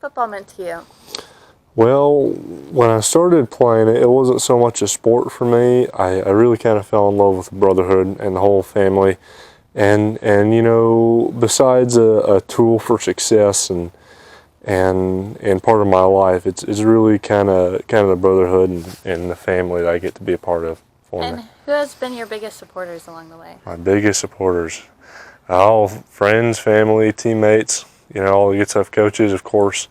football meant to you? Well, when I started playing it, it wasn't so much a sport for me. I really kind of fell in love with the brotherhood and the whole family. And you know, besides a tool for success and part of my life, it's really kind of the brotherhood and the family that I get to be a part of for me. And who has been your biggest supporters along the way? My biggest supporters, all friends, family, teammates, you know, all the good stuff, coaches, of course.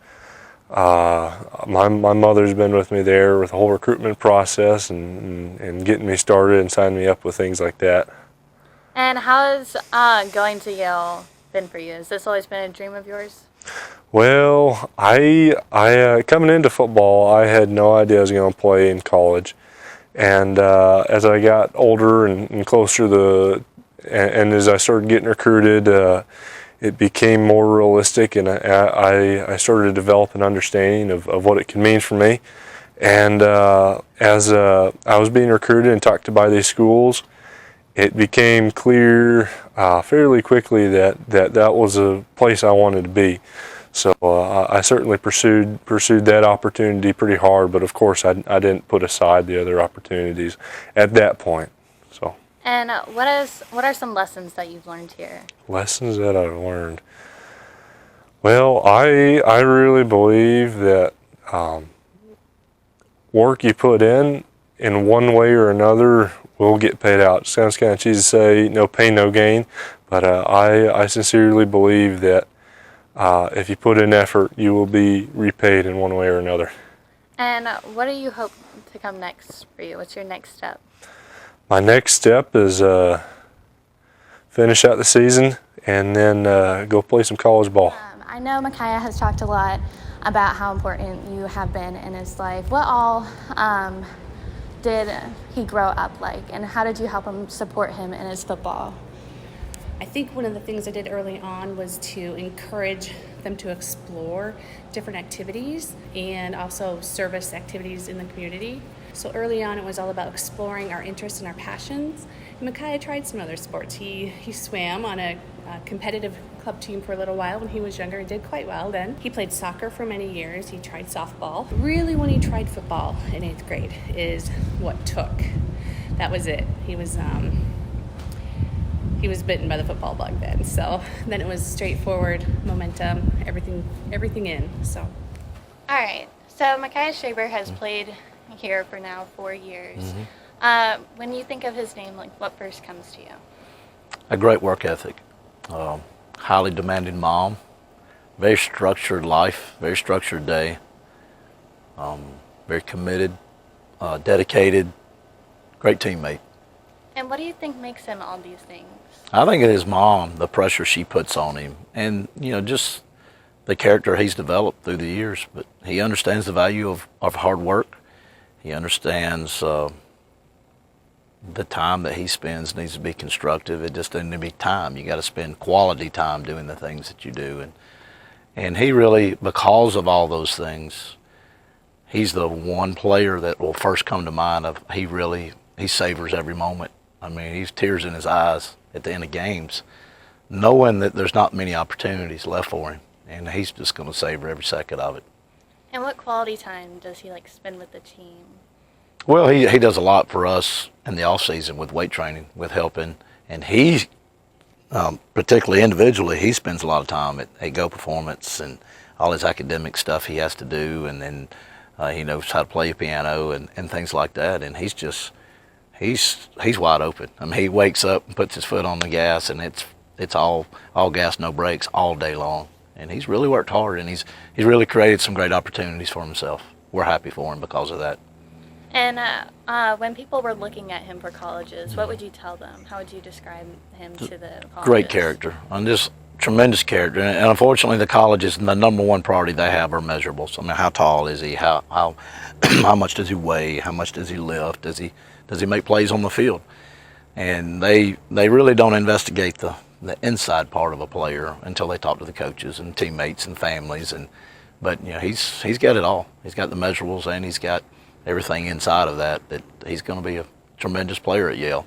My mother's been with me there with the whole recruitment process and getting me started and signing me up with things like that. And how has going to Yale been for you? Has this always been a dream of yours? Well, I coming into football, I had no idea I was going to play in college. And as I got older and closer and as I started getting recruited, it became more realistic, and I started to develop an understanding of what it can mean for me. And as I was being recruited and talked to by these schools, it became clear fairly quickly that was a place I wanted to be. So I certainly pursued that opportunity pretty hard, but of course I didn't put aside the other opportunities at that point. So. And what are some lessons that you've learned here? Lessons that I've learned. Well, I really believe that work you put in one way or another will get paid out. It sounds kind of cheesy to say, no pain, no gain, but I sincerely believe that if you put in effort, you will be repaid in one way or another. And what do you hope to come next for you? What's your next step? My next step is finish out the season and then go play some college ball. I know Micaiah has talked a lot about how important you have been in his life. What all did he grow up like, and how did you help him support him in his football? I think one of the things I did early on was to encourage them to explore different activities and also service activities in the community. So early on, it was all about exploring our interests and our passions. And Micaiah tried some other sports. He swam on a competitive club team for a little while when he was younger and did quite well then. He played soccer for many years. He tried softball. Really, when he tried football in 8th grade is what took. That was it. He was bitten by the football bug then. So then it was straightforward, momentum, everything in. So. All right. So Micaiah Shaber has played here for now 4 years. Mm-hmm. When you think of his name, like what first comes to you? A great work ethic, highly demanding mom, very structured life, very structured day, very committed, dedicated, great teammate. And what do you think makes him all these things? I think it is mom, the pressure she puts on him, and just the character he's developed through the years. But he understands the value of hard work. He understands the time that he spends needs to be constructive. It just doesn't need to be time. You got to spend quality time doing the things that you do, and he really, because of all those things, he's the one player that will first come to mind of he savors every moment. I mean, he's tears in his eyes at the end of games, knowing that there's not many opportunities left for him, and he's just going to savor every second of it. And what quality time does he spend with the team? Well, he does a lot for us in the off season with weight training, with helping, and he, particularly individually, he spends a lot of time at Go Performance and all his academic stuff he has to do, and then he knows how to play piano and things like that, and he's wide open. I mean, he wakes up and puts his foot on the gas, and it's all gas, no brakes all day long. And he's really worked hard, and he's really created some great opportunities for himself. We're happy for him because of that. And when people were looking at him for colleges, what would you tell them? How would you describe him to the colleges? Great character, and just tremendous character. And unfortunately, the colleges, the number one priority they have are measurables. I mean, how tall is he? How much does he weigh? How much does he lift? Does he make plays on the field? And they really don't investigate the inside part of a player until they talk to the coaches and teammates and families. But he's got it all. He's got the measurables, and he's got everything inside of that he's going to be a tremendous player at Yale.